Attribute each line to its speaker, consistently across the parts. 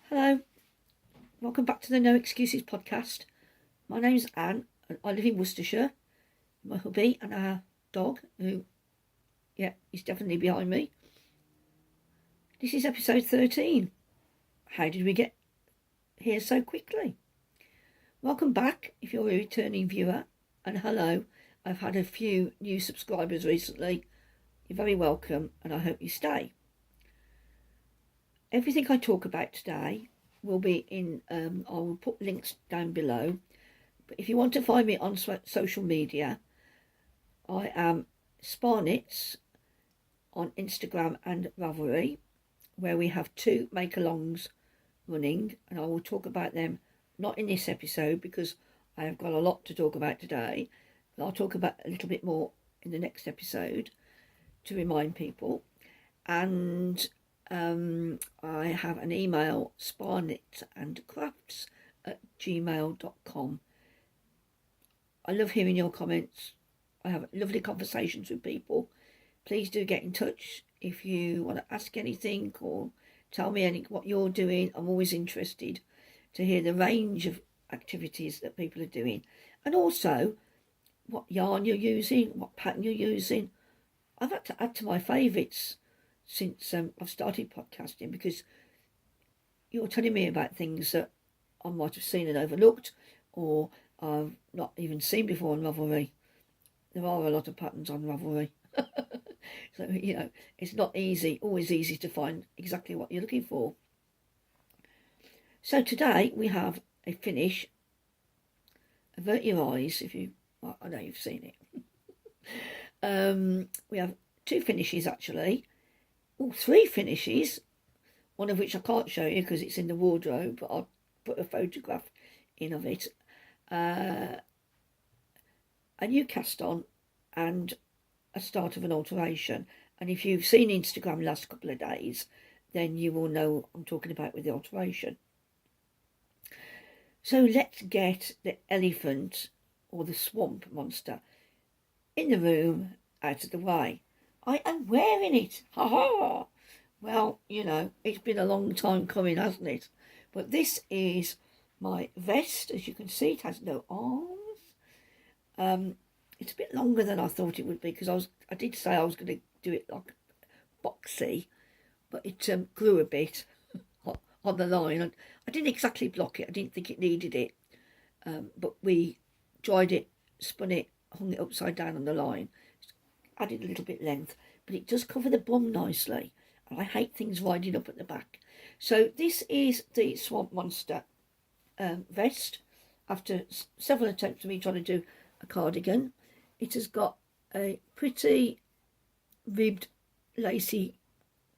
Speaker 1: Hello, welcome back to the No Excuses podcast. My name's Anne and I live in Worcestershire. My hubby and our dog, who, he's definitely behind me. This is episode 13. How did we get here so quickly? Welcome back if you're a returning viewer, and hello, I've had a few new subscribers recently. You're very welcome and I hope you stay. Everything I talk about today will be in, I will put links down below. But if you want to find me on social media, I am spaknits on Instagram and Ravelry, where we have 2 make-alongs running, and I will talk about them not in this episode because I have got a lot to talk about today. But I'll talk about a little bit more in the next episode to remind people. And I have an email, spaknitsandcrafts@gmail.com. I love hearing your comments. I have lovely conversations with people. Please do get in touch if you want to ask anything or tell me what you're doing. I'm always interested to hear the range of activities that people are doing, and also what yarn you're using, what pattern you're using. I've had to add to my favourites since I've started podcasting, because you're telling me about things that I might have seen and overlooked, or I've not even seen before on Ravelry. There are a lot of patterns on Ravelry. So, it's not always easy to find exactly what you're looking for. So today we have a finish. Avert your eyes if you, I know you've seen it. We have 2 finishes actually. 3 finishes, one of which I can't show you because it's in the wardrobe, but I'll put a photograph in of it. A new cast on and a start of an alteration. And if you've seen Instagram the last couple of days, then you will know what I'm talking about with the alteration. So let's get the elephant or the swamp monster in the room out of the way. I am wearing it. Ha ha! Well, it's been a long time coming, hasn't it? But this is my vest. As you can see, it has no arms. It's a bit longer than I thought it would be, because I did say I was going to do it like boxy, but it grew a bit on the line. I didn't exactly block it. I didn't think it needed it. But we dried it, spun it, hung it upside down on the line. Added a little bit length, but it does cover the bum nicely, and I hate things riding up at the back. So this is the Swamp Monster vest. After several attempts of me trying to do a cardigan, it has got a pretty ribbed lacy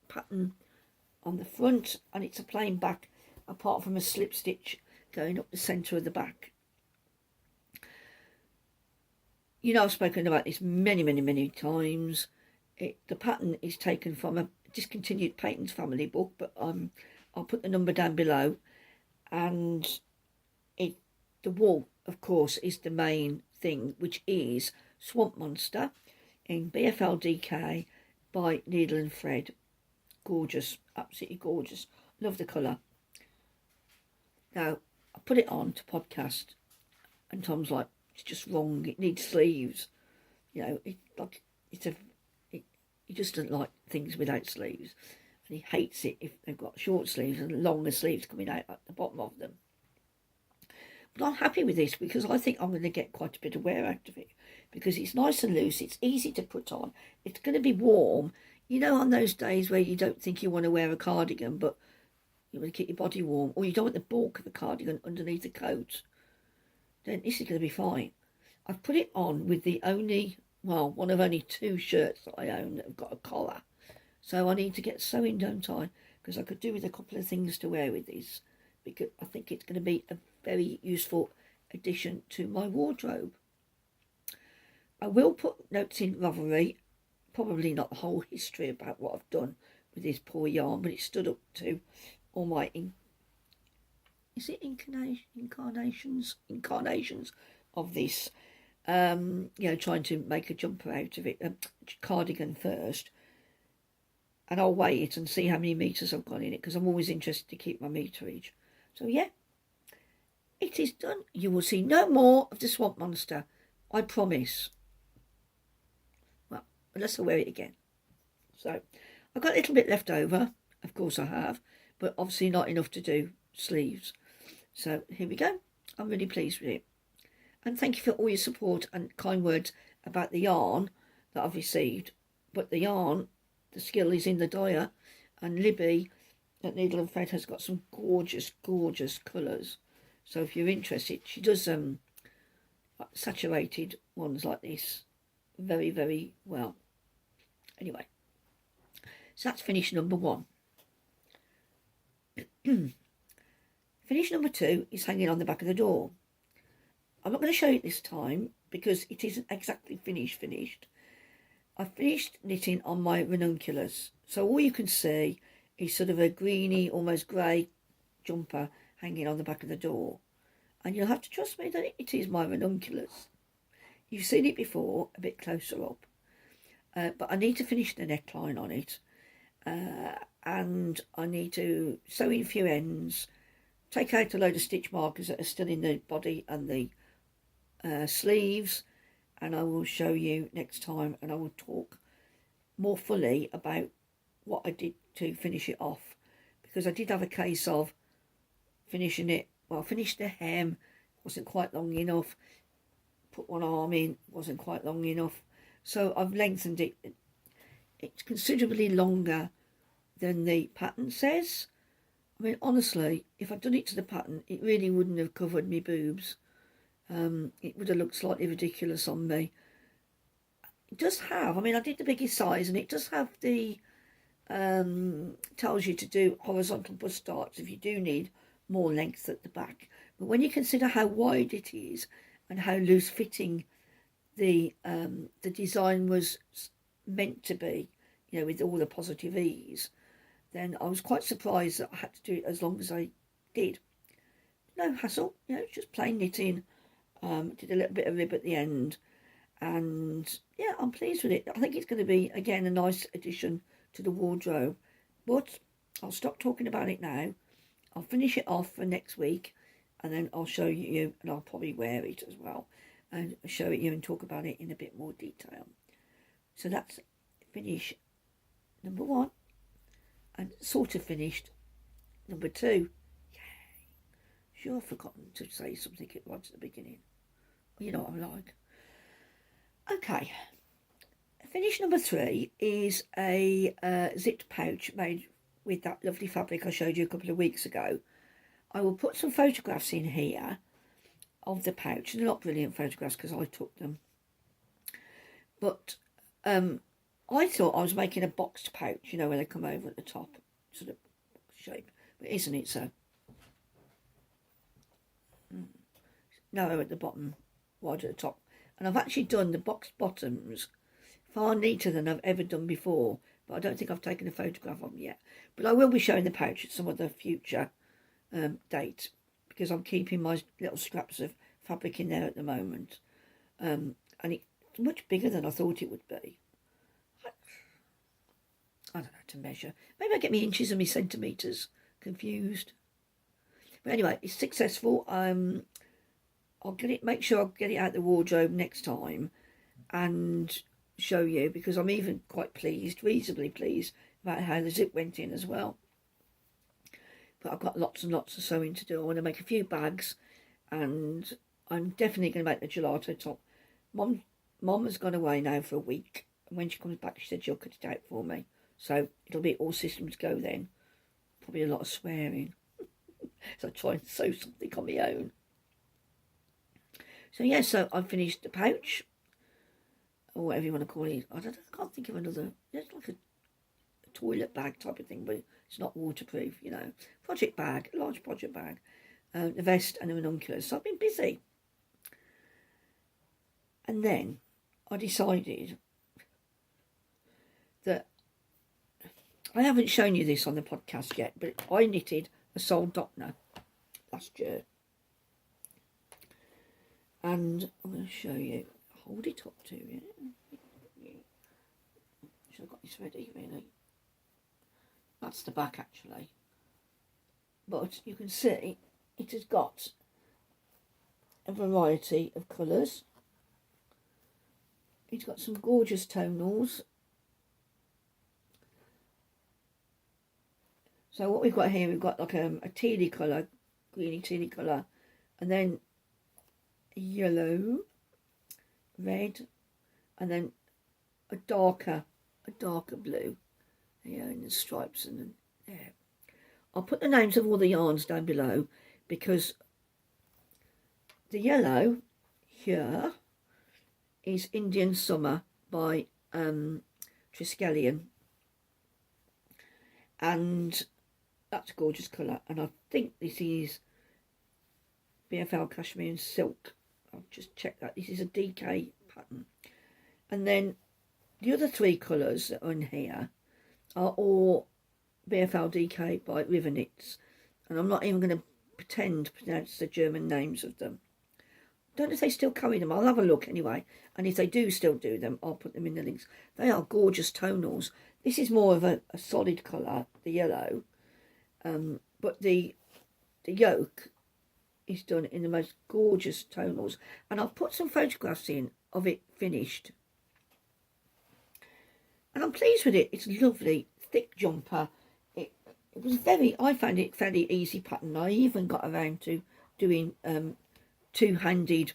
Speaker 1: pattern on the front, and it's a plain back apart from a slip stitch going up the centre of the back. I've spoken about this many times. The pattern is taken from a discontinued Patons Family book, but I'll put the number down below. And the wool, of course, is the main thing, which is Swamp Monster in BFL DK by Needle and Thread. Gorgeous, absolutely gorgeous. Love the colour. Now, I put it on to podcast, and Tom's like, it's just wrong, it needs sleeves. He just doesn't like things without sleeves, and he hates it if they've got short sleeves and longer sleeves coming out at the bottom of them. But I'm happy with this because I think I'm going to get quite a bit of wear out of it, because it's nice and loose, it's easy to put on, it's going to be warm. On those days where you don't think you want to wear a cardigan, but you want to keep your body warm, or you don't want the bulk of the cardigan underneath the coat, then this is going to be fine. I've put it on with one of only 2 shirts that I own that have got a collar. So I need to get sewing, don't I? Because I could do with a couple of things to wear with this, because I think it's going to be a very useful addition to my wardrobe. I will put notes in Ravelry, probably not the whole history about what I've done with this poor yarn, but it stood up to all my incarnations of this, trying to make a jumper out of it, a cardigan first, and I'll weigh it and see how many metres I've got in it, because I'm always interested to keep my meterage. So yeah, it is done. You will see no more of the Swamp Monster, I promise. Well, unless I wear it again. So I've got a little bit left over, of course I have, but obviously not enough to do sleeves. So here we go. I'm really pleased with it. And thank you for all your support and kind words about the yarn that I've received. But the yarn, the skill is in the dyer, and Libby at Needle and Thread has got some gorgeous, gorgeous colours. So if you're interested, she does saturated ones like this very, very well. Anyway, so that's finish number 1. Finish number 2 is hanging on the back of the door. I'm not going to show it this time because it isn't exactly finished. I finished knitting on my Ranunculus, so all you can see is sort of a greeny, almost grey jumper hanging on the back of the door. And you'll have to trust me that it is my Ranunculus. You've seen it before, a bit closer up. But I need to finish the neckline on it. And I need to sew in a few ends, take out a load of stitch markers that are still in the body and the sleeves, and I will show you next time, and I will talk more fully about what I did to finish it off, because I did have a case of finishing it. Well, I finished the hem, wasn't quite long enough, put one arm in, wasn't quite long enough, so I've lengthened it. It's considerably longer than the pattern says. I mean, honestly, if I'd done it to the pattern, it really wouldn't have covered me boobs. It would have looked slightly ridiculous on me. It does have, I mean, I did the biggest size, and it does have the, tells you to do horizontal bust darts if you do need more length at the back. But when you consider how wide it is and how loose fitting the design was meant to be, you know, with all the positive ease, then I was quite surprised that I had to do it as long as I did. No hassle, you know, just plain knitting. Did a little bit of rib at the end, and yeah, I'm pleased with it. I think it's going to be, again, a nice addition to the wardrobe. But I'll stop talking about it now. I'll finish it off for next week, and then I'll show you, and I'll probably wear it as well, and show it you and talk about it in a bit more detail. So that's finish number 1, and sort of finished number 2. Yay! Sure, I've forgotten to say something right at the beginning. You know what I'm like. Okay, finish number 3 is a zipped pouch made with that lovely fabric I showed you a couple of weeks ago. I will put some photographs in here of the pouch. They're not brilliant photographs because I took them. But I thought I was making a boxed pouch, you know, where they come over at the top, sort of shape. But isn't it so? Narrow at the bottom, wide at the top. And I've actually done the boxed bottoms far neater than I've ever done before, but I don't think I've taken a photograph of them yet. But I will be showing the pouch at some other future date, because I'm keeping my little scraps of fabric in there at the moment. And it's much bigger than I thought it would be. I don't know how to measure. Maybe I get my inches and my centimetres confused. But anyway, it's successful. I'll get it, make sure I'll get it out the wardrobe next time and show you, because I'm even quite pleased, reasonably pleased, about how the zip went in as well. But I've got lots and lots of sewing to do. I want to make a few bags, and I'm definitely going to make the gelato top. Mom has gone away now for a week, and when she comes back, she said she'll cut it out for me. So it'll be all systems go then. Probably a lot of swearing. So I try and sew something on my own. So yeah, so I've finished the pouch, or whatever you want to call it. I can't think of another. It's like a toilet bag type of thing, but it's not waterproof, you know. Project bag, large project bag, the vest and the ranunculus. So I've been busy. And then I decided that I haven't shown you this on the podcast yet, but I knitted a Soldotna last year. And I'm going to show you. Hold it up to you. Should have got this ready, really. That's the back actually. But you can see it has got a variety of colours. It's got some gorgeous tonals. So what we've got here, we've got like a tealy colour, greeny tealy colour, and then yellow, red, and then a darker blue. Yeah, and the stripes and then, yeah. I'll put the names of all the yarns down below because the yellow here is Indian Summer by Triskelion, and that's a gorgeous colour, and I think this is BFL Cashmere and Silk. I'll just check that. This is a DK pattern. And then the other three colours that are in here are all BFL DK by River Knits, and I'm not even going to pretend to pronounce the German names of them. Don't know if they still carry them. I'll have a look anyway, and if they do still do them, I'll put them in the links. They are gorgeous tonals. This is more of a solid colour, the yellow, but the yoke is done in the most gorgeous tonals, and I'll put some photographs in of it finished. And I'm pleased with it. It's a lovely thick jumper. It was I found it fairly easy pattern. I even got around to doing two-handed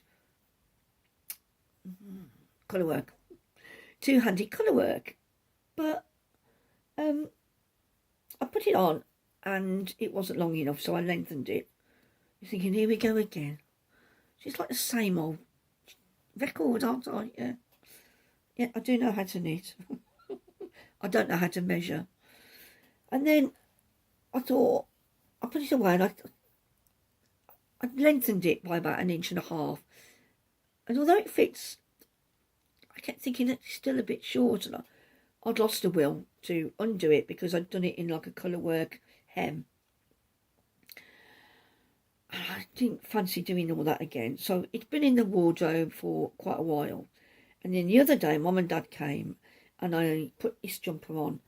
Speaker 1: colour work. Two-handed colour work. But I put it on and it wasn't long enough, so I lengthened it. You're thinking, here we go again. It's like the same old record, aren't I? Yeah. Yeah, I do know how to knit. I don't know how to measure. And then I thought, I put it away and I lengthened it by about 1.5 inches. And although it fits, I kept thinking it's still a bit short, and I'd lost the will to undo it because I'd done it in like a colour work hem. And I didn't fancy doing all that again. So it's been in the wardrobe for quite a while. And then the other day, Mum and Dad came and I put this jumper on.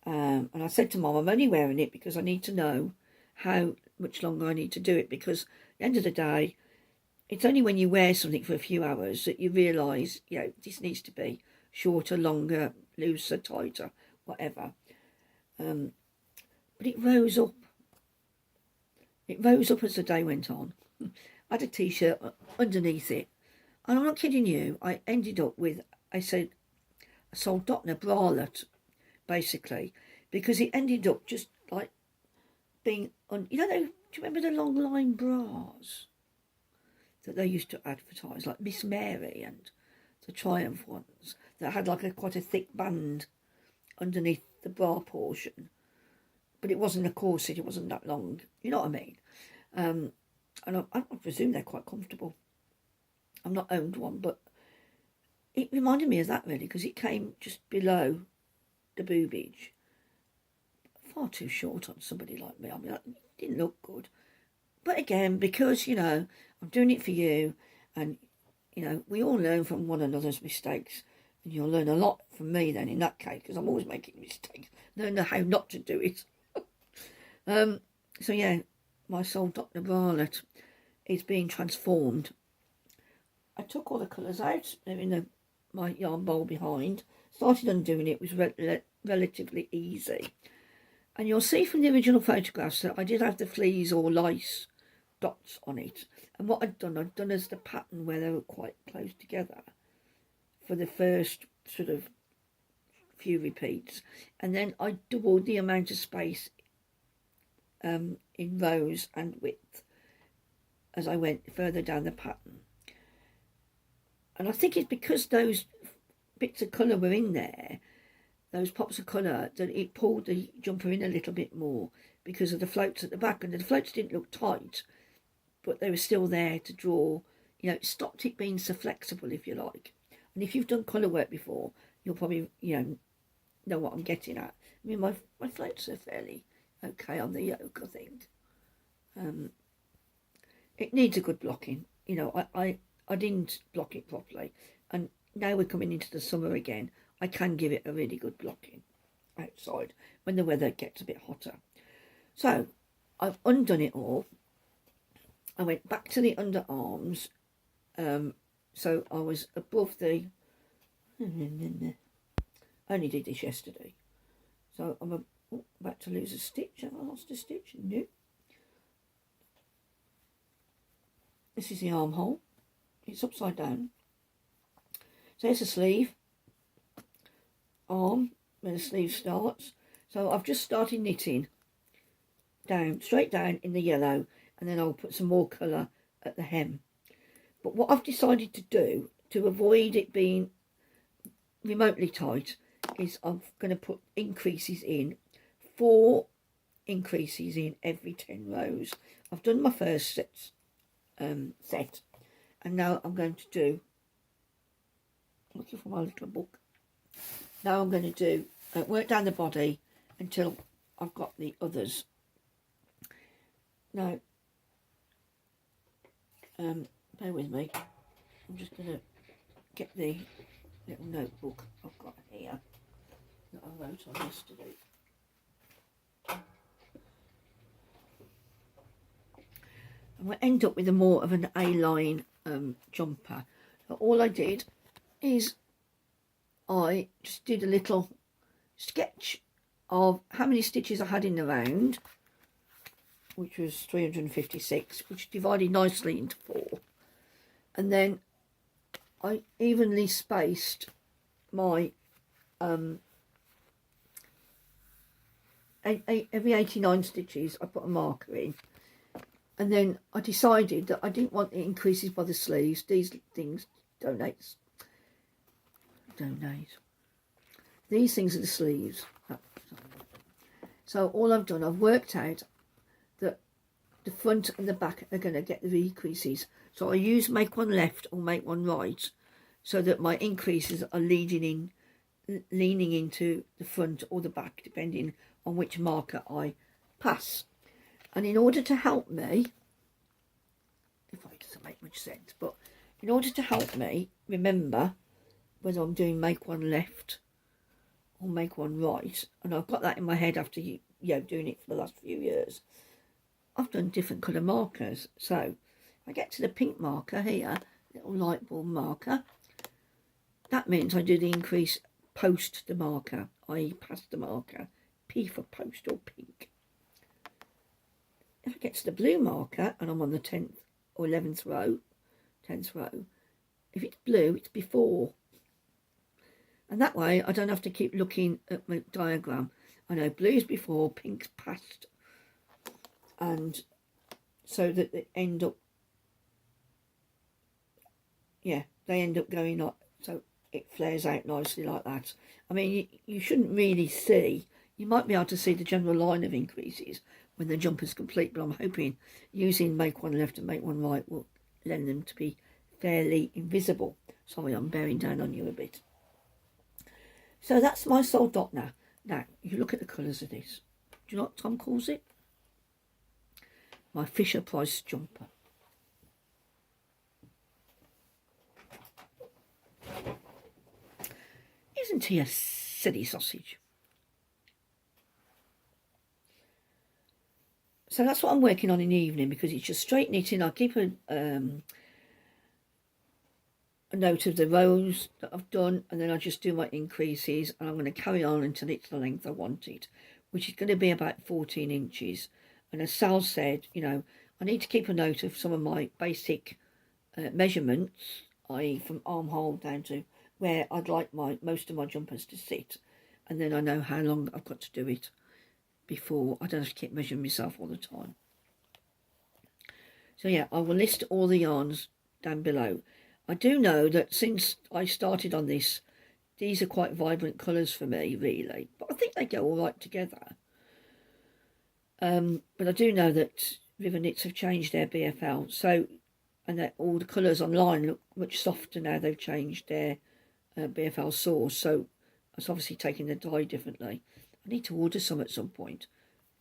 Speaker 1: And I said to Mum, I'm only wearing it because I need to know how much longer I need to do it. Because at the end of the day, it's only when you wear something for a few hours that you realise, you know, this needs to be shorter, longer, looser, tighter, whatever. But it rose up. It rose up as the day went on. I had a t-shirt underneath it. And I'm not kidding you, I ended up with, I said, a Soldotna bralette, basically, because it ended up just like being on, you know, do you remember the long line bras that they used to advertise, like Miss Mary and the Triumph ones, that had like quite a thick band underneath the bra portion, but it wasn't a corset, it wasn't that long, you know what I mean? And I presume they're quite comfortable. I've not owned one, but it reminded me of that really, because it came just below the boobage. Far too short on somebody like me. I mean, it didn't look good. But again, because, you know, I'm doing it for you, and, you know, we all learn from one another's mistakes, and you'll learn a lot from me then in that case, because I'm always making mistakes. I know how not to do it. So yeah, my Soldotna bralette is being transformed. I took all the colours out. They're in my yarn bowl behind. Started undoing it. Was relatively easy. And you'll see from the original photographs that I did have the fleas or lice dots on it. And what I'd done as the pattern where they were quite close together for the first sort of few repeats. And then I doubled the amount of space in rows and width as I went further down the pattern. And I think it's because those bits of colour were in there, those pops of colour, that it pulled the jumper in a little bit more because of the floats at the back. And the floats didn't look tight, but they were still there to draw. You know, it stopped it being so flexible, if you like. And if you've done colour work before, you'll probably, you know what I'm getting at. I mean, my floats are fairly okay on the yoke, I think. It needs a good blocking. You know, I didn't block it properly, and now we're coming into the summer again. I can give it a really good blocking. outside when the weather gets a bit hotter. So I've undone it all. I went back to the underarms, so I was above the, I only did this yesterday, so I'm about to lose a stitch. Have I lost a stitch? No. This is the armhole. It's upside down. So there's a sleeve, arm, where the sleeve starts. So I've just started knitting down, straight down in the yellow, and then I'll put some more colour at the hem. But what I've decided to do, to avoid it being remotely tight, is I'm going to put increases in, 4 increases in every 10 rows. I've done my first set, and now I'm going to do, looking for my little book, now I'm going to do, work down the body until I've got the others. Now, bear with me, I'm just going to get the little notebook I've got here that I wrote on yesterday. And we'll end up with a more of an A-line jumper. So all I did is I just did a little sketch of how many stitches I had in the round, which was 356, which divided nicely into 4. And then I evenly spaced my every 89 stitches I put a marker in. And then I decided that I didn't want the increases by the sleeves. These things donate. These things are the sleeves. So all I've done, I've worked out that the front and the back are going to get the increases. So I use make one left or make one right, so that my increases are leaning into the front or the back, depending on which marker I pass. And in order to help me, if it doesn't make much sense, but in order to help me remember whether I'm doing make one left or make one right, and I've got that in my head after doing it for the last few years, I've done different colour markers. So I get to the pink marker here, little light bulb marker, that means I do the increase post the marker, i.e. past the marker, P for post or pink. If I get to the blue marker and I'm on the 10th or 11th row, 10th row, if it's blue, it's before. And that way I don't have to keep looking at my diagram. I know blue's before, pink's past. And so that they end up, they end up going up, so it flares out nicely like that. I mean, you shouldn't really see, you might be able to see the general line of increases when the jumper's complete, but I'm hoping using make one left and make one right will lend them to be fairly invisible. Sorry, I'm bearing down on you a bit. So that's my Soldotna. Now, you look at the colours of this. Do you know what Tom calls it? My Fisher Price jumper. Isn't he a silly sausage? So that's what I'm working on in the evening, because it's just straight knitting. I keep a note of the rows that I've done, and then I just do my increases, and I'm going to carry on until it's the length I want it, which is going to be about 14 inches. And as Sal said, I need to keep a note of some of my basic measurements, i.e. from armhole down to where I'd like most of my jumpers to sit, and then I know how long I've got to do it before I don't have to keep measuring myself all the time. So I will list all the yarns down below. I do know that since I started on this, these are quite vibrant colours for me, really, but I think they go all right together. But I do know that River Knits have changed their BFL, so, and that all the colours online look much softer now they've changed their BFL source, so it's obviously taking the dye differently. I need to order some at some point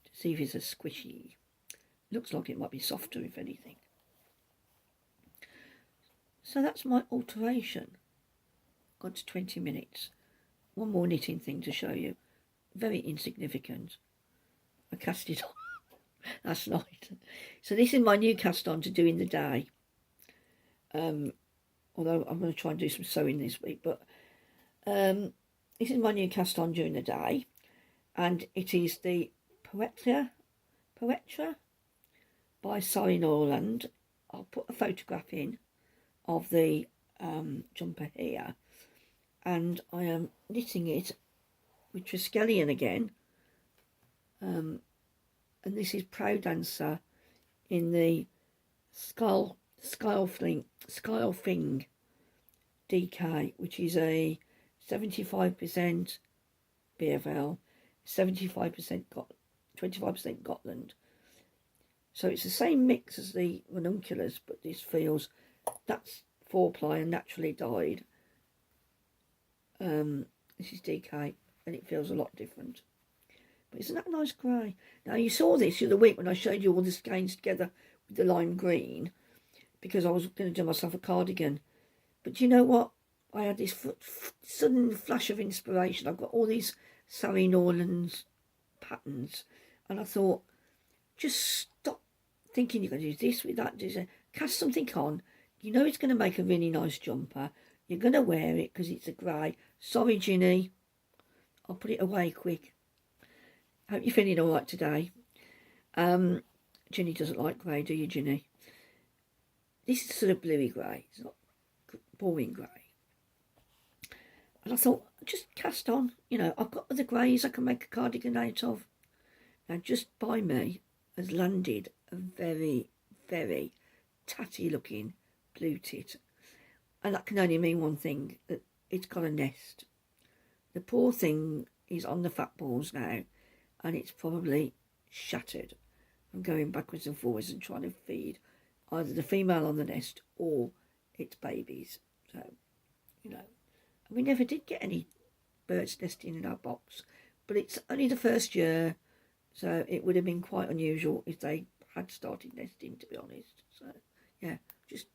Speaker 1: to see if it's a squishy. Looks like it might be softer, if anything. So that's my alteration. Got to 20 minutes. One more knitting thing to show you. very insignificant. I cast it on last night. So this is my new cast on to do in the day. Although I'm going to try and do some sewing this week, but this is my new cast on during the day, and it is the Poetria by Sari Norlund. I'll put a photograph in of the jumper here, and I am knitting it with Triskelion again, and this is Prow Dancer in the Scylfing DK, which is a 75% BFL, 75% 25% Gotland. So it's the same mix as the Ranunculus, but this feels, that's 4-ply and naturally dyed. This is DK, and it feels a lot different. But isn't that a nice grey? Now, you saw this the other week when I showed you all the skeins together with the lime green, because I was going to do myself a cardigan. But you know what? I had this sudden flash of inspiration. I've got all these Sari Norlund's patterns, and I thought, just stop thinking you're going to do this with that. Cast something on. You know it's going to make a really nice jumper. You're going to wear it because it's a grey. Sorry, Ginny. I'll put it away quick. Hope you're feeling all right today. Ginny doesn't like grey, do you, Ginny? This is sort of bluey grey. It's not boring grey. And I thought, just cast on. You know, I've got other greys I can make a cardigan out of. Now, just by me has landed a very, very tatty looking blue tit. And that can only mean one thing, that it's got a nest. The poor thing is on the fat balls now, and it's probably shattered from going backwards and forwards and trying to feed either the female on the nest or its babies. So, you know, and we never did get any birds nesting in our box, but it's only the first year, so it would have been quite unusual if they had started nesting, to be honest. So, yeah, just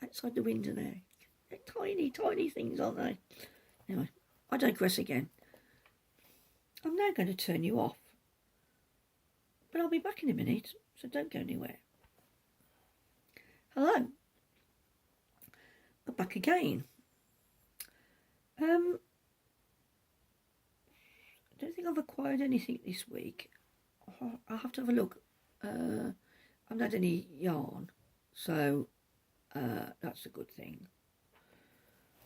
Speaker 1: outside the window there. They're tiny, tiny things, aren't they? Anyway, I digress again. I'm now going to turn you off, but I'll be back in a minute, so don't go anywhere. Hello. I'm back again. I don't think I've acquired anything this week. I'll have to have a look. I haven't had any yarn, so that's a good thing.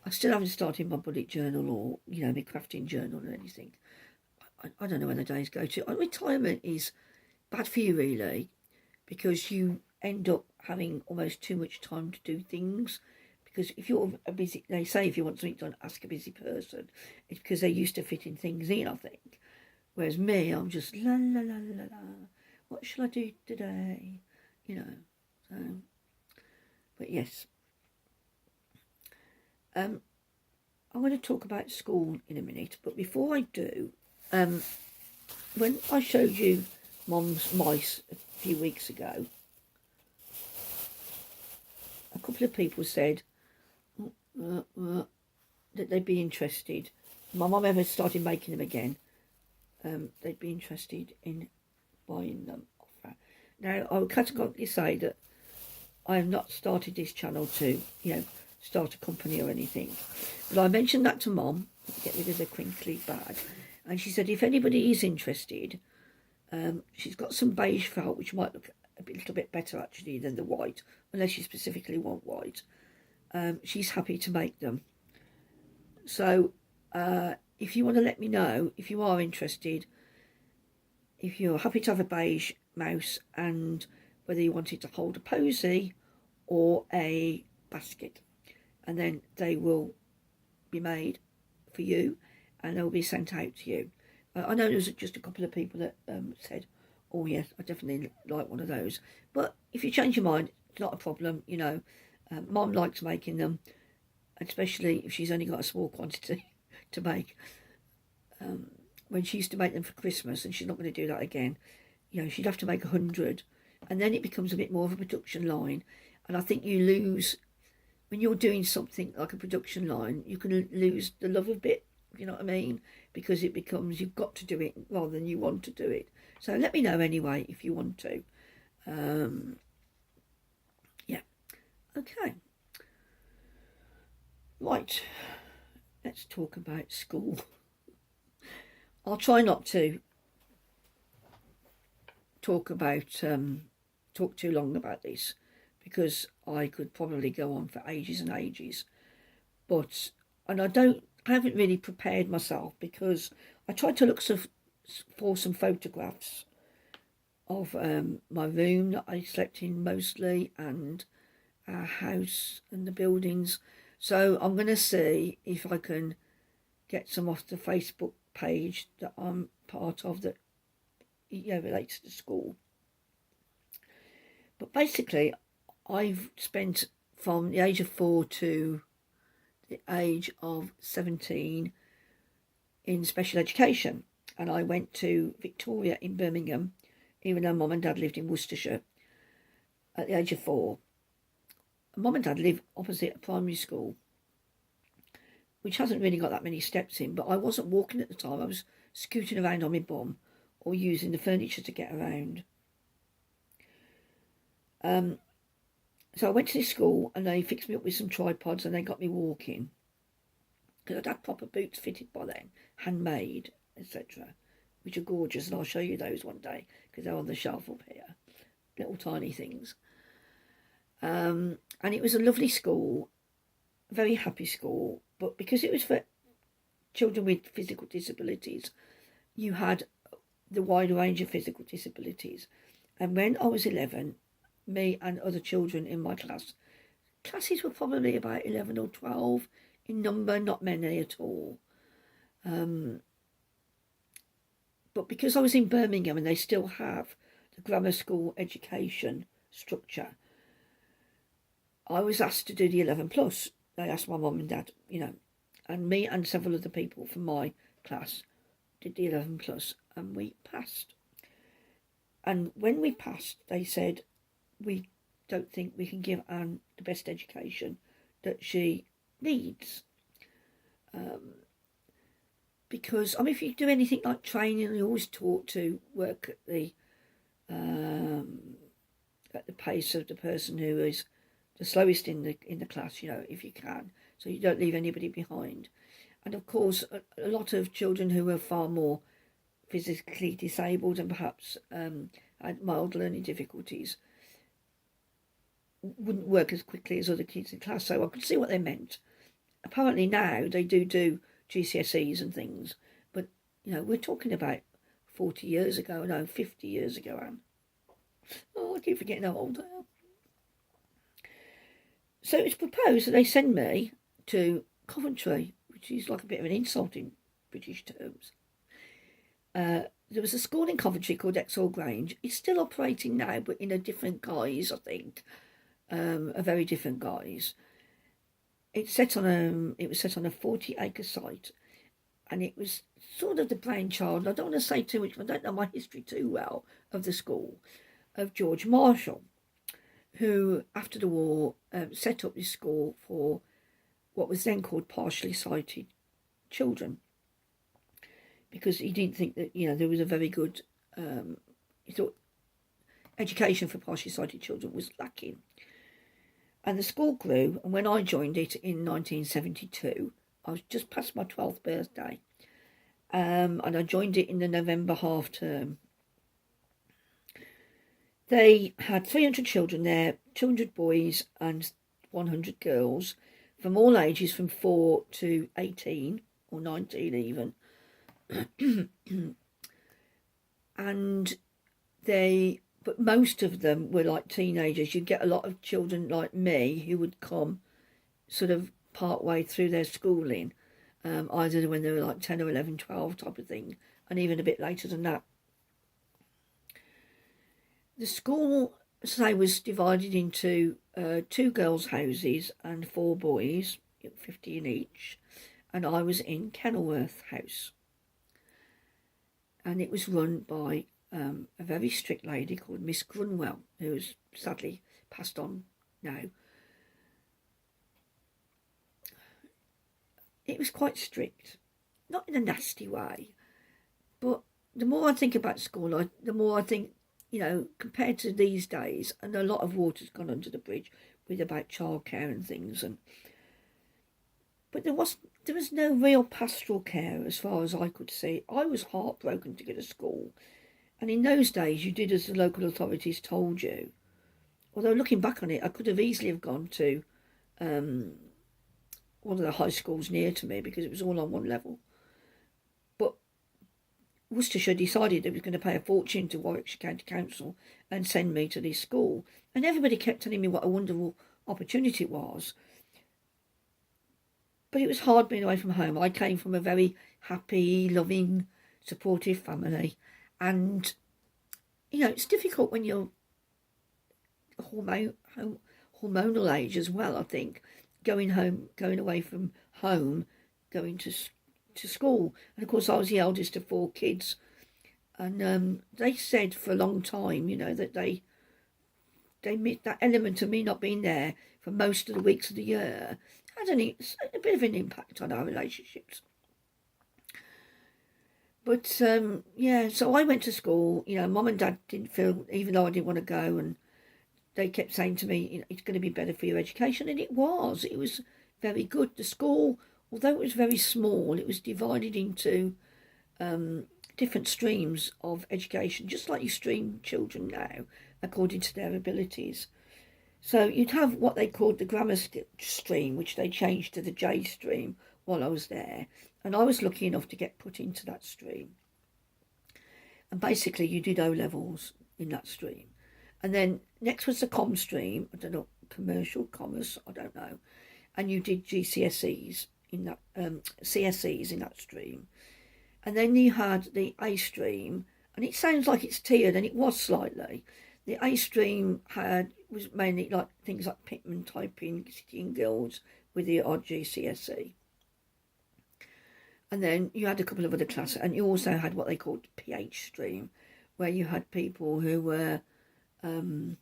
Speaker 1: I still haven't started my bullet journal or, you know, my crafting journal or anything. I don't know when the days go to. Retirement is bad for you, really, because you end up having almost too much time to do things. Because if you're a busy, they say if you want something done, ask a busy person. It's because they're used to fitting things in, I think. Whereas me, I'm just la la la la la. What shall I do today? You know. So, but yes. I'm going to talk about school in a minute, but before I do, when I showed you Mum's mice a few weeks ago, a couple of people said that they'd be interested. My mum ever started making them again. They'd be interested in buying them off her. Now, I would categorically say that I have not started this channel to, you know, start a company or anything. But I mentioned that to Mum, get rid of the crinkly bag, and she said if anybody is interested, she's got some beige felt which might look a little bit better actually than the white, unless you specifically want white. She's happy to make them. So if you want to let me know if you are interested, if you're happy to have a beige mouse, and whether you want it to hold a posy or a basket, and then they will be made for you and they'll be sent out to you. I know there's just a couple of people that said, oh yes, I definitely like one of those. But if you change your mind, it's not a problem, you know. Mum likes making them, especially if she's only got a small quantity to make. When she used to make them for Christmas, and she's not going to do that again, you know, she'd have to make 100, and then it becomes a bit more of a production line. And I think you lose, when you're doing something like a production line, you can lose the love of it you know what I mean? Because it becomes, you've got to do it rather than you want to do it. So let me know anyway if you want to. Yeah, okay. Right, let's talk about school. I'll try not to talk too long about this, because I could probably go on for ages and ages. And I haven't really prepared myself, because I tried to look for some photographs of my room that I slept in mostly, and our house and the buildings. So I'm going to see if I can get some off the Facebook page that I'm part of that relates to school. But basically, I've spent from the age of 4 to the age of 17 in special education, and I went to Victoria in Birmingham, even though Mum and Dad lived in Worcestershire, at the age of 4. Mum and Dad live opposite a primary school, which hasn't really got that many steps in, but I wasn't walking at the time. I was scooting around on my bum or using the furniture to get around. So I went to this school, and they fixed me up with some tripods, and they got me walking, because I'd had proper boots fitted by then, handmade, etc., which are gorgeous, and I'll show you those one day, because they're on the shelf up here, little tiny things. And it was a lovely school, a very happy school, but because it was for children with physical disabilities, you had the wide range of physical disabilities. And when I was 11, me and other children in my classes were probably about 11 or 12 in number, not many at all. But because I was in Birmingham and they still have the grammar school education structure, I was asked to do the 11 plus. They asked my mum and dad, and me and several other people from my class did the 11 plus, and we passed. And when we passed, they said, we don't think we can give Anne the best education that she needs. Because, if you do anything like training, you're always taught to work at the pace of the person who is the slowest in the class, if you can, so you don't leave anybody behind. And of course, a lot of children who are far more physically disabled and perhaps had mild learning difficulties wouldn't work as quickly as other kids in class. So I could see what they meant. Apparently now they do GCSEs and things, but we're talking about 40 years ago, no, 50 years ago, Anne. Oh, I keep forgetting how old I am. So it's proposed that they send me to Coventry, which is like a bit of an insult in British terms. There was a school in Coventry called Exhall Grange. It's still operating now, but in a different guise, I think. A very different guise. It was set on a 40-acre site, and it was sort of the brainchild, I don't want to say too much, but I don't know my history too well of the school, of George Marshall, who, after the war, set up this school for what was then called partially sighted children, because he didn't think that, there was a very good, he thought education for partially sighted children was lacking. And the school grew, and when I joined it in 1972, I was just past my 12th birthday, and I joined it in the November half term. They had 300 children there, 200 boys and 100 girls, from all ages from 4 to 18, or 19 even. But most of them were like teenagers. You'd get a lot of children like me who would come sort of part way through their schooling, either when they were like 10 or 11, 12 type of thing, and even a bit later than that. The school, say, was divided into 2 girls' houses and 4 boys, 50 in each, and I was in Kenilworth House. And it was run by a very strict lady called Miss Grunwell, who has sadly passed on now. It was quite strict, not in a nasty way, but the more I think about school, the more I think, you know, compared to these days, and a lot of water's gone under the bridge with about childcare and things, but there was no real pastoral care as far as I could see. I was heartbroken to go to school, and in those days you did as the local authorities told you. Although looking back on it, I could have easily have gone to one of the high schools near to me because it was all on one level. But Worcestershire decided it was going to pay a fortune to Warwickshire County Council and send me to this school. And everybody kept telling me what a wonderful opportunity it was. But it was hard being away from home. I came from a very happy, loving, supportive family. And, you know, it's difficult when you're hormonal age as well, I think. Going away from home, going to school. And, of course, I was the eldest of 4 kids. And they said for a long time, you know, that they that element of me not being there for most of the weeks of the year had a bit of an impact on our relationships. But, yeah, so I went to school. You know, Mum and Dad didn't feel, even though I didn't want to go, and they kept saying to me, you know, it's going to be better for your education. And it was very good. The school, although it was very small, it was divided into different streams of education, just like you stream children now, according to their abilities. So you'd have what they called the grammar stream, which they changed to the J stream while I was there. And I was lucky enough to get put into that stream. And basically you did O-levels in that stream. And then next was the com stream, I don't know, commercial, commerce, I don't know. And you did GCSEs in that, CSEs in that stream. And then you had the A stream, and it sounds like it's tiered, and it was slightly. The A stream was mainly like things like Pitman, typing, City and Guilds with the odd GCSE. And then you had a couple of other classes, and you also had what they called PH stream, where you had people who were, I wouldn't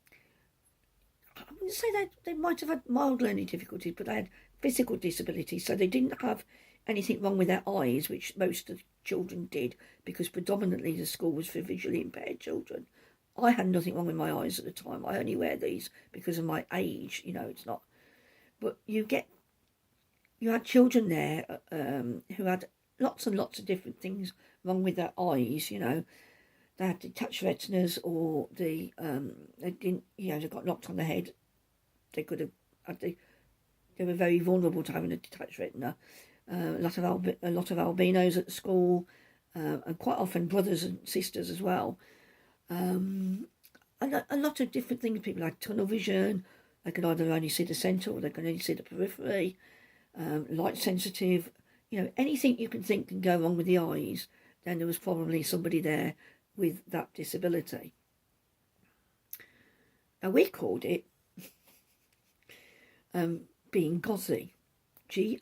Speaker 1: say that they might have had mild learning difficulties, but they had physical disabilities, so they didn't have anything wrong with their eyes, which most of the children did, because predominantly the school was for visually impaired children. I had nothing wrong with my eyes at the time. I only wear these because of my age, you know, it's not. But you had children there who had lots and lots of different things wrong with their eyes, you know. They had detached retinas, or they didn't, you know, they got knocked on the head. They could have they were very vulnerable to having a detached retina. A lot of albinos at the school, and quite often brothers and sisters as well. A lot of different things. People had tunnel vision. They could either only see the centre or they could only see the periphery. Light sensitive. You know, anything you can think can go wrong with the eyes, then there was probably somebody there with that disability. Now we called it being gozzy, Gozzy,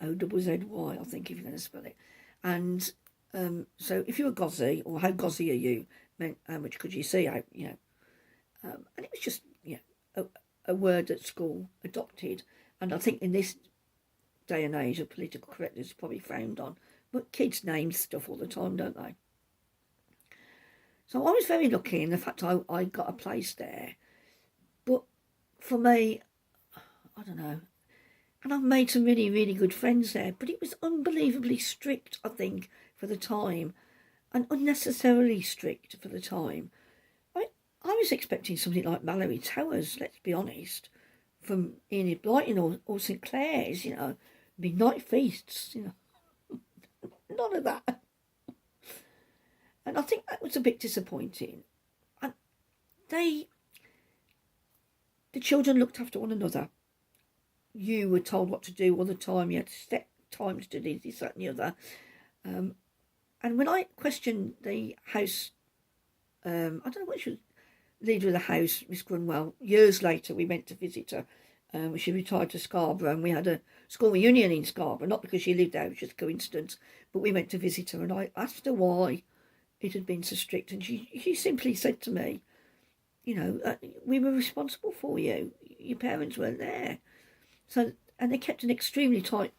Speaker 1: I think, if you're going to spell it. And so if you were gozzy, or how gozzy are you, meant how much could you see out, you know. And it was just, you know, a word that school adopted. And I think in this day and age of political correctness is probably frowned on. But kids name stuff all the time, don't they? So I was very lucky in the fact I got a place there. But for me, I don't know. And I've made some really, really good friends there. But it was unbelievably strict, I think, for the time. And unnecessarily strict for the time. I was expecting something like Mallory Towers, let's be honest, from Enid Blyton or St Clair's, you know, midnight feasts, you know. None of that. And I think that was a bit disappointing. And the children looked after one another. You were told what to do all the time. You had set times to do this, that and the other. And when I questioned the house, I don't know what she was, leader of the house, Miss Grunwell, years later we went to visit her. She retired to Scarborough, and we had a school reunion in Scarborough, not because she lived there, it was just a coincidence, but we went to visit her, and I asked her why it had been so strict, and she simply said to me, you know, we were responsible for you. Your parents weren't there. So, and they kept an extremely tight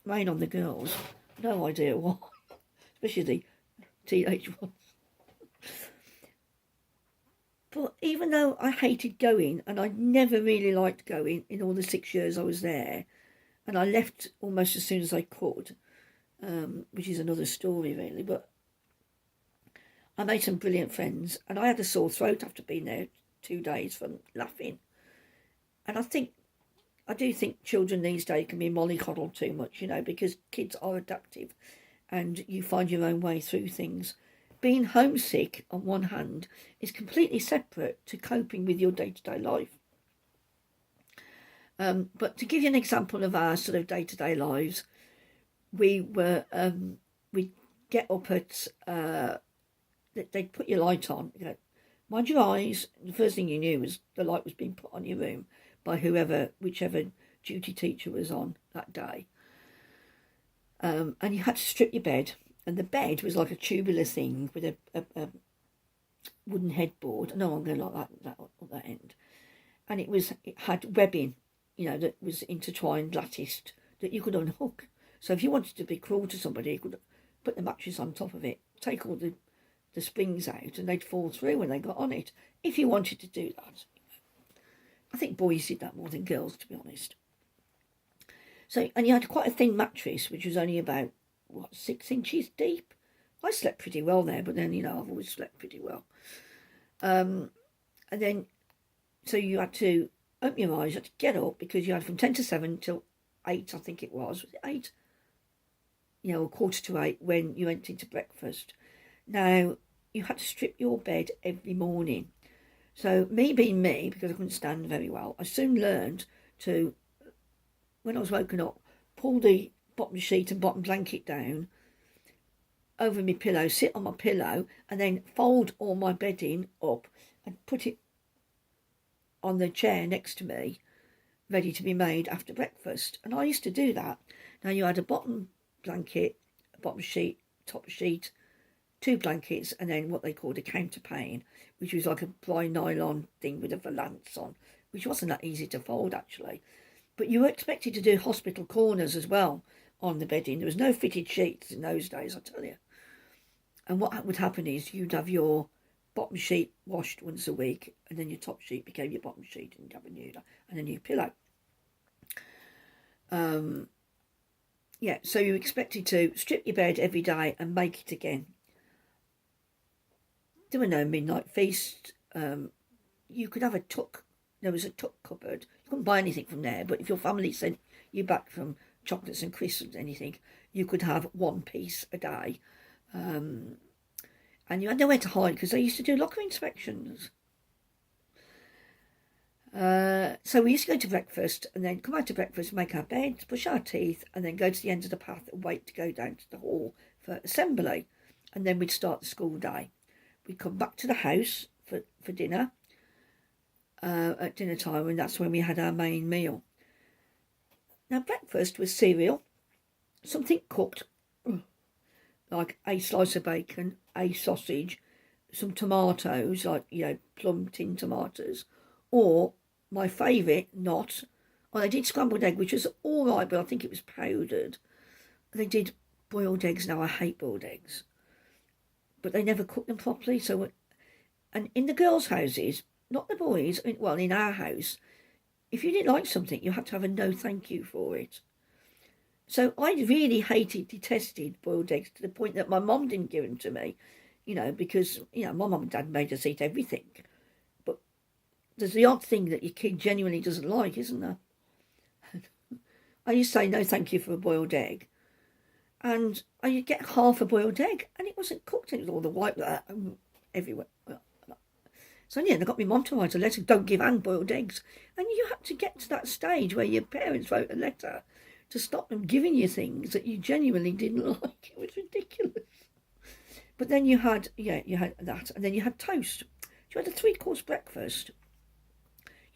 Speaker 1: rein on the girls. No idea why. especially the teenage ones. But even though I hated going, and I never really liked going in all the 6 years I was there, and I left almost as soon as I could, which is another story really, but I made some brilliant friends, and I had a sore throat after being there 2 days from laughing. And I do think children these days can be mollycoddled too much, because kids are adaptive and you find your own way through things. Being homesick, on one hand, is completely separate to coping with your day-to-day life. But to give you an example of our sort of day-to-day lives, we'd get up at, they'd put your light on, mind your eyes. The first thing you knew was the light was being put on your room by whichever duty teacher was on that day. And you had to strip your bed. And the bed was like a tubular thing with a wooden headboard. No, I'm going like that on that end. And it had webbing, that was intertwined, latticed, that you could unhook. So if you wanted to be cruel to somebody, you could put the mattress on top of it, take all the springs out, and they'd fall through when they got on it, if you wanted to do that. I think boys did that more than girls, to be honest. So, and you had quite a thin mattress, which was only about 6 inches deep. I slept pretty well there, but then, I've always slept pretty well. And then, so you had to open your eyes, you had to get up, because you had from 10 to 7 till 8, I think it was. Was it 8? Or 7:45 when you went into breakfast. Now, you had to strip your bed every morning. So, me being me, because I couldn't stand very well, I soon learned to, when I was woken up, pull the bottom sheet and bottom blanket down over my pillow, sit on my pillow, and then fold all my bedding up and put it on the chair next to me, ready to be made after breakfast. And I used to do that. Now, you had a bottom blanket, a bottom sheet, top sheet, 2 blankets, and then what they called a counterpane, which was like a dry nylon thing with a valance on, which wasn't that easy to fold, actually. But you were expected to do hospital corners as well on the bedding. There was no fitted sheets in those days, I tell you. And what would happen is you'd have your bottom sheet washed once a week, and then your top sheet became your bottom sheet, and you'd have a new pillow. So you were expected to strip your bed every day and make it again. There were no midnight feasts. You could have a tuck. There was a tuck cupboard. You couldn't buy anything from there, but if your family sent you back from chocolates and crisps, anything, you could have 1 piece a day. And you had nowhere to hide, because they used to do locker inspections. So we used to go to breakfast, and then come out to breakfast, make our beds, brush our teeth, and then go to the end of the path and wait to go down to the hall for assembly. And then we'd start the school day. We'd come back to the house for dinner at dinner time, and that's when we had our main meal. Now, breakfast was cereal, something cooked, like a slice of bacon, a sausage, some tomatoes, like, plum tin tomatoes, or my favourite, they did scrambled egg, which was all right, but I think it was powdered. They did boiled eggs. Now, I hate boiled eggs, but they never cooked them properly. And in the girls' houses, not the boys, well, in our house, if you didn't like something, you had to have a no thank you for it. So I really detested boiled eggs, to the point that my mum didn't give them to me, because, my mum and dad made us eat everything. But there's the odd thing that your kid genuinely doesn't like, isn't there? I used to say no thank you for a boiled egg. And I'd get half a boiled egg, and it wasn't cooked. It was all the white everywhere. So yeah, they got my mum to write a letter, don't give Anne boiled eggs. And you had to get to that stage where your parents wrote a letter to stop them giving you things that you genuinely didn't like. It was ridiculous. But then you had that, and then you had toast. You had a 3-course breakfast.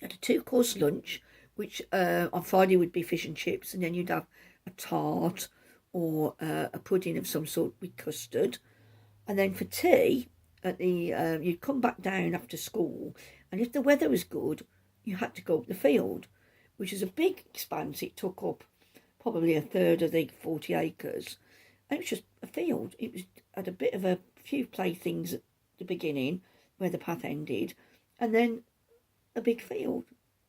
Speaker 1: You had a 2-course lunch, which on Friday would be fish and chips, and then you'd have a tart or a pudding of some sort with custard. And then for tea, you'd come back down after school, and if the weather was good, you had to go up the field, which is a big expanse. It took up probably a third of the 40 acres, And it was just a field. It was had a bit of a few playthings at the beginning where the path ended, and then a big field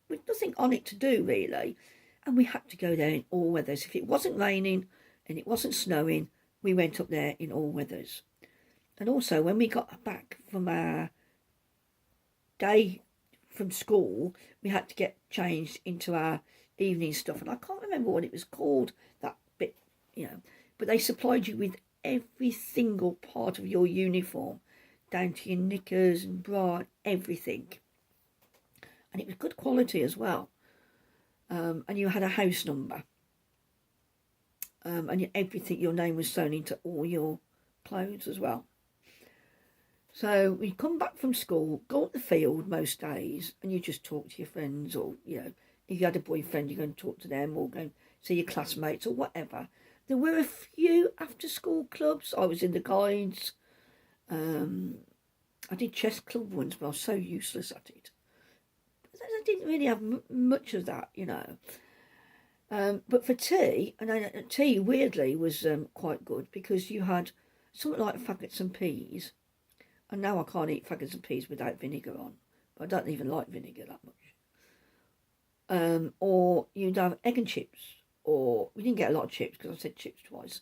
Speaker 1: with nothing on it to do really. And we had to go there in all weathers. If it wasn't raining and it wasn't snowing, we went up there in all weathers. And also when we got back from our day from school, we had to get changed into our evening stuff. And I can't remember what it was called, that bit, but they supplied you with every single part of your uniform, down to your knickers and bra, everything. And it was good quality as well. And you had a house number. And everything, your name was sewn into all your clothes as well. So we come back from school, go up the field most days, and you just talk to your friends, or, if you had a boyfriend, you go and talk to them, or go and see your classmates, or whatever. There were a few after-school clubs. I was in the guides. I did chess club once, but I was so useless at it. I didn't really have much of that, But for tea, and tea weirdly was quite good, because you had something like faggots and peas. And now I can't eat faggots and peas without vinegar on. But I don't even like vinegar that much. Or you'd have egg and chips. Or we didn't get a lot of chips because I said chips twice.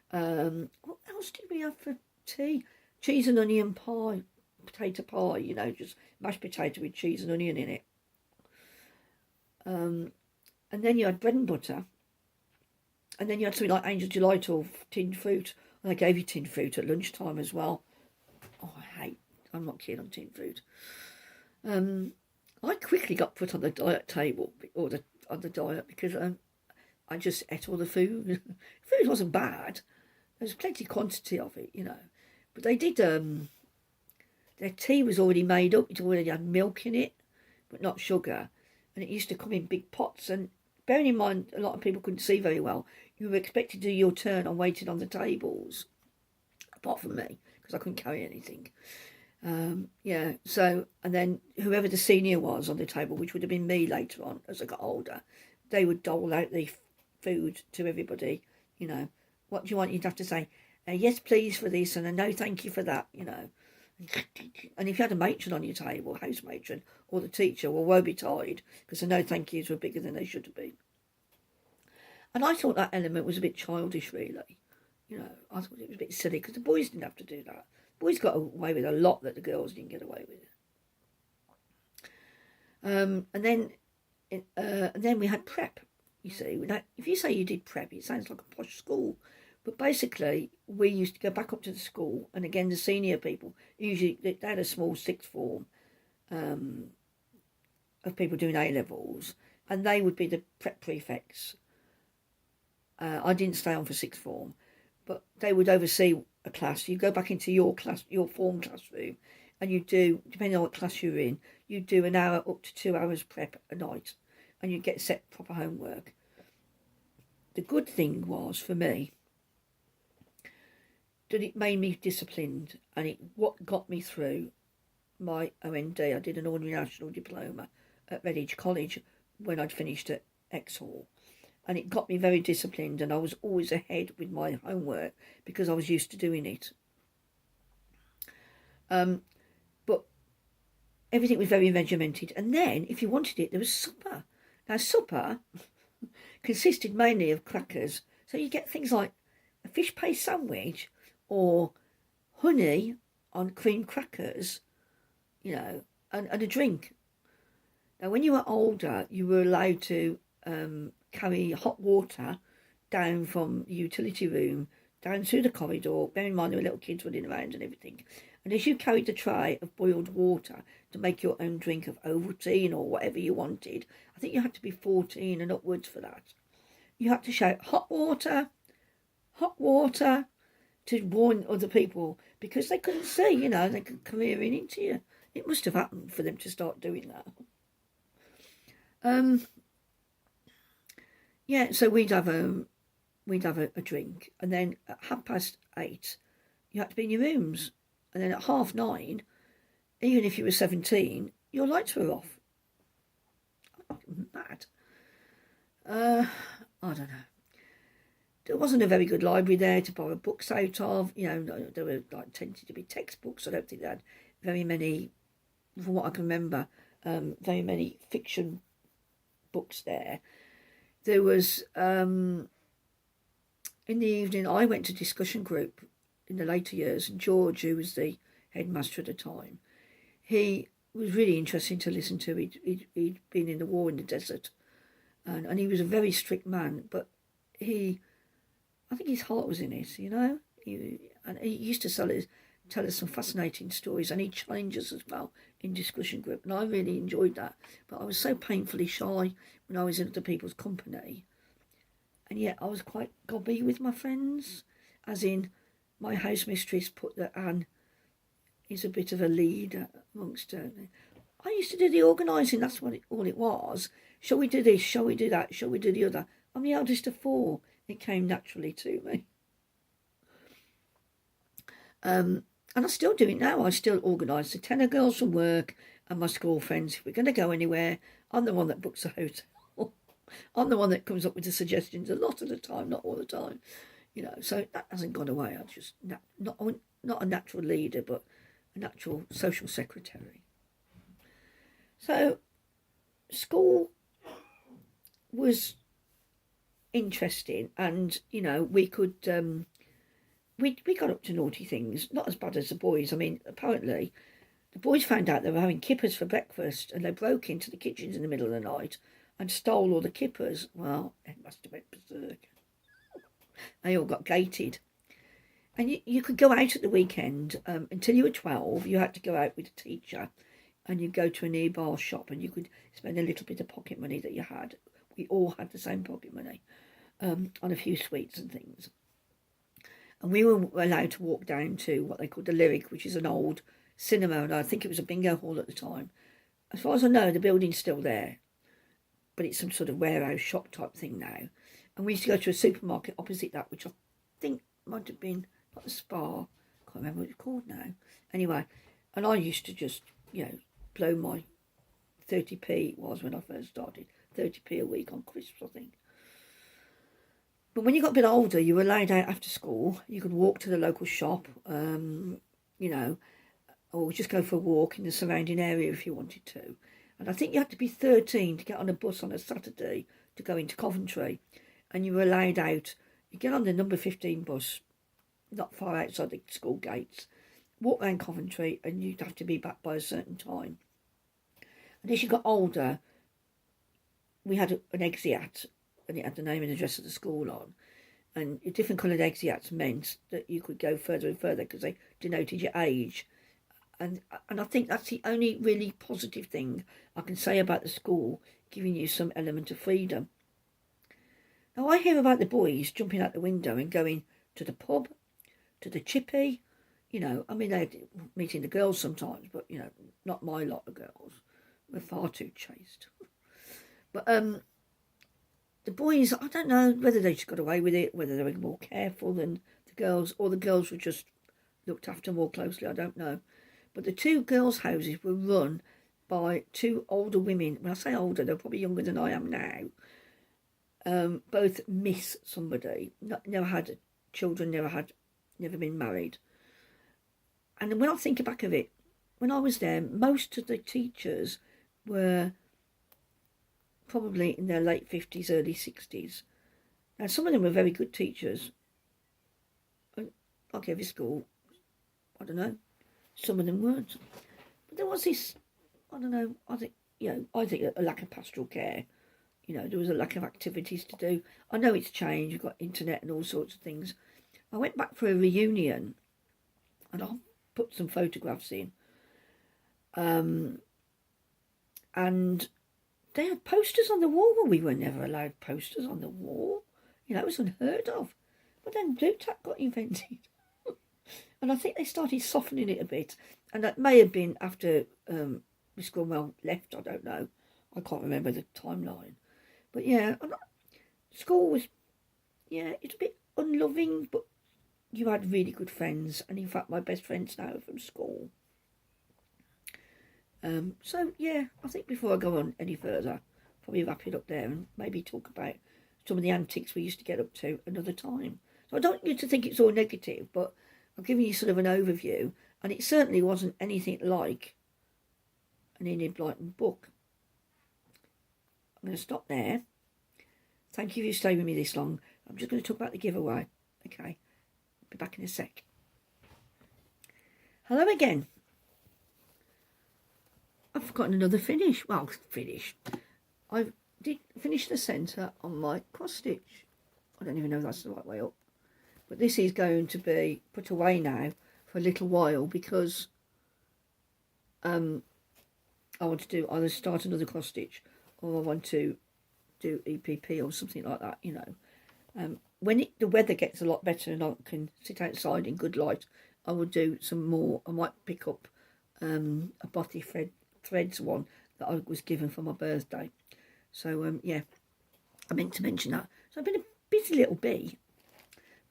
Speaker 1: What else did we have for tea? Cheese and onion pie. Potato pie, just mashed potato with cheese and onion in it. And then you had bread and butter. And then you had something like Angel Delight or tinned fruit. And they gave you tinned fruit at lunchtime as well. Oh, I'm not keen on tinned fruit. I quickly got put on the diet table, or on the diet, because I just ate all the food. Food wasn't bad. There was plenty quantity of it, But they did, their tea was already made up. It already had milk in it, but not sugar. And it used to come in big pots. And bearing in mind, a lot of people couldn't see very well, you were expected to do your turn on waiting on the tables, apart from me, because I couldn't carry anything. So, and then whoever the senior was on the table, which would have been me later on as I got older, they would dole out the food to everybody, What do you want? You'd have to say, yes, please for this, and a no, thank you for that, And if you had a matron on your table, house matron, or the teacher, well, woe betide, because the no thank yous were bigger than they should have been. And I thought that element was a bit childish, really. I thought it was a bit silly, because the boys didn't have to do that. The boys got away with a lot that the girls didn't get away with. And then we had prep, you see. Now, if you say you did prep, it sounds like a posh school. But basically, we used to go back up to the school, and again, the senior people, usually they had a small sixth form of people doing A-levels, and they would be the prep prefects. I didn't stay on for sixth form, but they would oversee a class. You go back into your class, your form classroom, and you do, depending on what class you're in, you do an hour up to 2 hours prep a night, and you get set proper homework. The good thing was, for me, that it made me disciplined, and what got me through my OND. I did an ordinary national diploma at Redditch College when I'd finished at Exhall, and it got me very disciplined, and I was always ahead with my homework because I was used to doing it. But everything was very regimented, and then if you wanted it, there was supper. Now supper consisted mainly of crackers, so you get things like a fish paste sandwich or honey on cream crackers, and a drink. Now, when you were older, you were allowed to carry hot water down from the utility room, down through the corridor. Bear in mind, there were little kids running around and everything. And as you carried the tray of boiled water to make your own drink of Ovaltine or whatever you wanted, I think you had to be 14 and upwards for that. You had to shout, hot water, to warn other people, because they couldn't see, they could come in into you. It must have happened for them to start doing that. So we'd have a drink, and then at 8:30, you had to be in your rooms, and then at 9:30, even if you were 17, your lights were off. Mad. I don't know. there wasn't a very good library there to borrow books out of. You know, there were like tended to be textbooks. I don't think they had very many, from what I can remember, very many fiction books there. There was, in the evening, I went to discussion group in the later years, and George, who was the headmaster at the time, he was really interesting to listen to. He'd been in the war in the desert, and he was a very strict man, but I think his heart was in it, you know. And he used to tell us some fascinating stories, and he challenged us as well in discussion group, and I really enjoyed that. But I was so painfully shy when I was in other people's company, and yet I was quite gobby with my friends, as in my house mistress put that Anne is a bit of a lead amongst her. I used to do the organising, that's what all it was. Shall we do this? Shall we do that? Shall we do the other? I'm the eldest of 4. It came naturally to me. And I still do it now. I still organise the tenor girls from work and my school friends. If we're going to go anywhere, I'm the one that books a hotel. I'm the one that comes up with the suggestions a lot of the time, not all the time. You know, so that hasn't gone away. I'm just not a natural leader, but a natural social secretary. So school was interesting, and you know, we could we got up to naughty things, not as bad as the boys. I mean, apparently the boys found out they were having kippers for breakfast, and they broke into the kitchens in the middle of the night and stole all the kippers. Well, it must have went berserk. They all got gated. And you could go out at the weekend until you were 12. You had to go out with a teacher, and you'd go to a nearby shop, and you could spend a little bit of pocket money that you had. We all had the same pocket money on a few sweets and things. And we were allowed to walk down to what they called the Lyric, which is an old cinema, and I think it was a bingo hall at the time. As far as I know, the building's still there, but it's some sort of warehouse shop type thing now. And we used to go to a supermarket opposite that, which I think might have been not the Spar. I can't remember what it's called now. Anyway, and I used to just, you know, blow my 30p, it was when I first started, 30p a week on crisps, I think. But when you got a bit older, you were allowed out after school. You could walk to the local shop, you know, or just go for a walk in the surrounding area if you wanted to. And I think you had to be 13 to get on a bus on a Saturday to go into Coventry. And you were allowed out. You get on the number 15 bus, not far outside the school gates, walk around Coventry, and you'd have to be back by a certain time. And as you got older, we had an exeat, and it had the name and address of the school on. And different coloured exeats meant that you could go further and further because they denoted your age. And I think that's the only really positive thing I can say about the school, giving you some element of freedom. Now, I hear about the boys jumping out the window and going to the pub, to the chippy. You know, I mean, they're meeting the girls sometimes, but, you know, not my lot of girls. We're far too chaste. But the boys, I don't know whether they just got away with it, whether they were more careful than the girls, or the girls were just looked after more closely, I don't know. But the 2 girls' houses were run by 2 older women. When I say older, they're probably younger than I am now. Both Miss somebody, never had children, never been married. And when I think back of it, when I was there, most of the teachers were probably in their late 50s, early 60s. Now, some of them were very good teachers. Like every school, I don't know. Some of them weren't. But there was this, I don't know, I think a lack of pastoral care. You know, there was a lack of activities to do. I know it's changed. You've got internet and all sorts of things. I went back for a reunion, and I'll put some photographs in. And they had posters on the wall. Well, we were never allowed posters on the wall. You know, it was unheard of. But then blue tack got invented. And I think they started softening it a bit. And that may have been after Miss Cromwell left, I don't know. I can't remember the timeline. But yeah, school was, yeah, it's a bit unloving, but you had really good friends. And in fact, my best friends now are from school. So yeah, I think before I go on any further, probably wrap it up there and maybe talk about some of the antics we used to get up to another time. So I don't want you to think it's all negative, but I'm giving you sort of an overview, and it certainly wasn't anything like an Enid Blyton book. I'm going to stop there. Thank you for staying with me this long. I'm just going to talk about the giveaway. Okay, be back in a sec. Hello again. I've forgotten another finish. Well, finish. I did finish the centre on my cross stitch. I don't even know if that's the right way up. But this is going to be put away now for a little while because I want to do either start another cross stitch or I want to do EPP or something like that, you know. When the weather gets a lot better and I can sit outside in good light, I will do some more. I might pick up a Bothy Threads one that I was given for my birthday. So, yeah, I meant to mention that. So I've been a busy little bee.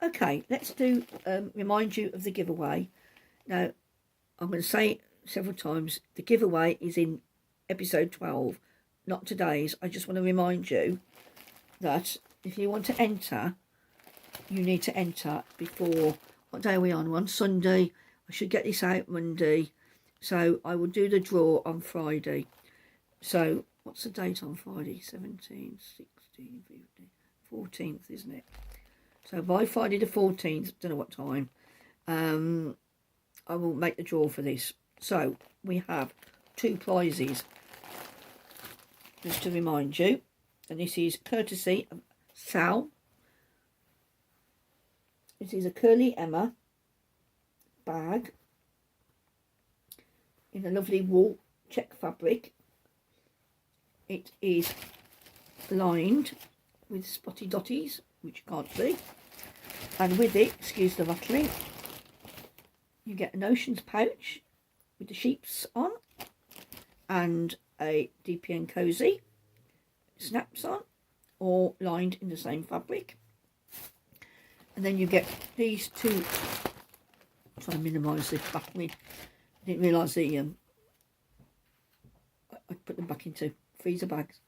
Speaker 1: Okay, let's do remind you of the giveaway. Now, I'm going to say it several times. The giveaway is in episode 12, not today's. I just want to remind you that if you want to enter, you need to enter before, what day are we on? We're on Sunday. I should get this out Monday. So I will do the draw on Friday. So what's the date on Friday? 17, 16, 15, 14th, isn't it? So by Friday the 14th, don't know what time, I will make the draw for this. So we have 2 prizes, just to remind you. And this is courtesy of Sal. It is a Curly Emma bag in a lovely wool check fabric. It is lined with spotty dotties, which you can't see. And with it, excuse the rattling, you get an Oceans pouch with the sheeps on and a DPN cozy, snaps on, all lined in the same fabric. And then you get these 2, I'm trying to minimise this battling. I didn't realise the I put them back into freezer bags.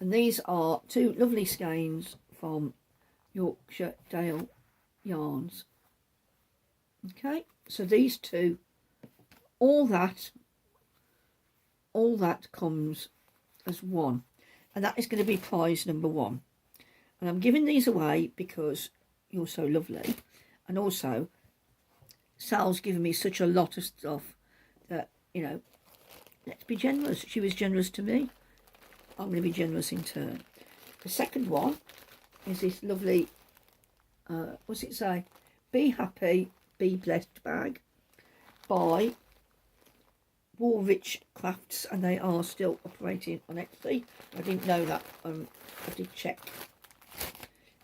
Speaker 1: And these are 2 lovely skeins from Yorkshire Dale Yarns. Okay, so these 2, all that comes as one, and that is going to be prize number 1. And I'm giving these away because you're so lovely, and also Sal's given me such a lot of stuff that, you know, let's be generous. She was generous to me, I'm going to be generous in turn. The second one is this lovely what's it say? Be Happy, Be Blessed bag by Woolrichcrafts, and they are still operating on Etsy. I didn't know that. I did check.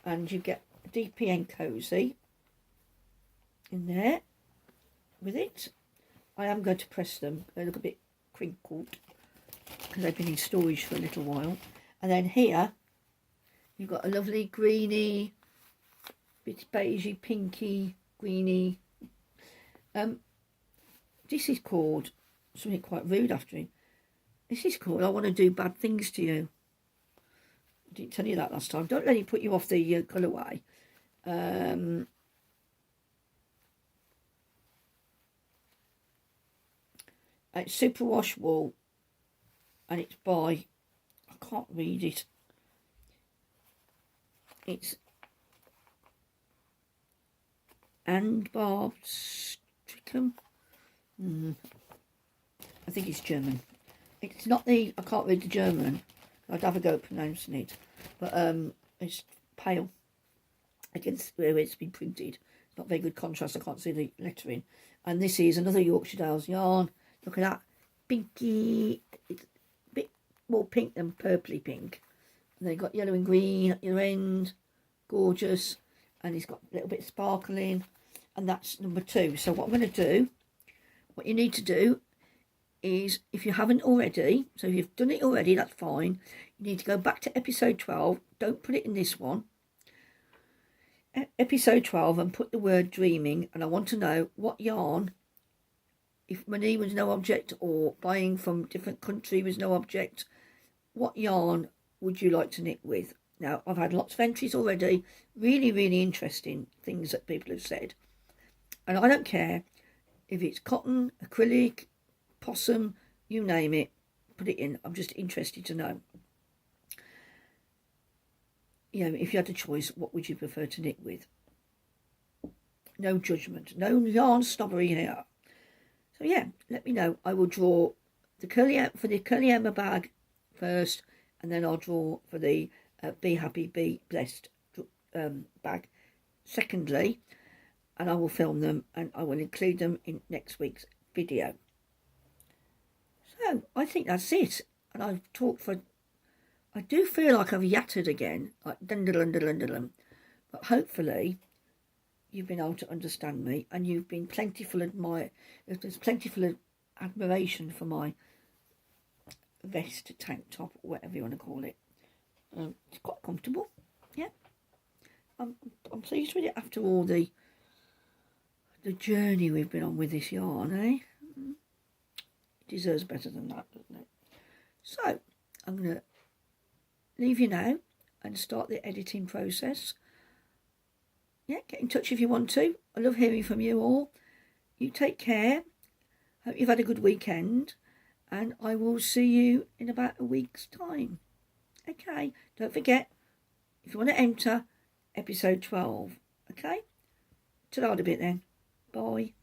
Speaker 1: And you get a DPN cozy in there with it. I am going to press them. They look a bit crinkled because they've been in storage for a little while. And then here you've got a lovely greeny, bit beigey, pinky, greeny. This is called something quite rude after him. This is called I Want to Do Bad Things to You. I didn't tell you that last time. Don't let it put you off the colourway. It's superwash wool, and it's by, I can't read it. It's Embroidery. I think it's German. It's not the, I can't read the German. I'd have a go at pronouncing it. But it's pale against where it's been printed. It's not very good contrast. I can't see the lettering. And this is another Yorkshire Dales yarn. Look at that. Pinky. It's a bit more pink than purpley pink. And they've got yellow and green at your end. Gorgeous. And it's got a little bit sparkling. And that's number 2. So what I'm going to do, what you need to do is, if you haven't already, so if you've done it already, that's fine. You need to go back to episode 12. Don't put it in this one. Episode 12, and put the word dreaming. And I want to know what yarn, if money was no object or buying from different country was no object, what yarn would you like to knit with? Now, I've had lots of entries already, really, really interesting things that people have said. And I don't care if it's cotton, acrylic, possum, you name it, put it in. I'm just interested to know. You know, if you had a choice, what would you prefer to knit with? No judgment, no yarn snobbery here. So yeah, let me know. I will draw the curly Emma bag first, and then I'll draw for the Be Happy, Be Blessed bag secondly, and I will film them and I will include them in next week's video. So I think that's it, and I've talked for, I do feel like I've yattered again, like dun-dun-dun-dun-dun-dun, but hopefully you've been able to understand me, and you've been plentiful there's plentiful of admiration for my vest, tank top, or whatever you want to call it. It's quite comfortable. Yeah, I'm pleased with it after all the journey we've been on with this yarn, eh? It deserves better than that, doesn't it? So I'm going to leave you now and start the editing process. Yeah, get in touch if you want to. I love hearing from you all. You take care. Hope you've had a good weekend. And I will see you in about a week's time. Okay, don't forget, if you want to enter, episode 12. Okay? Ta-da a bit then. Bye.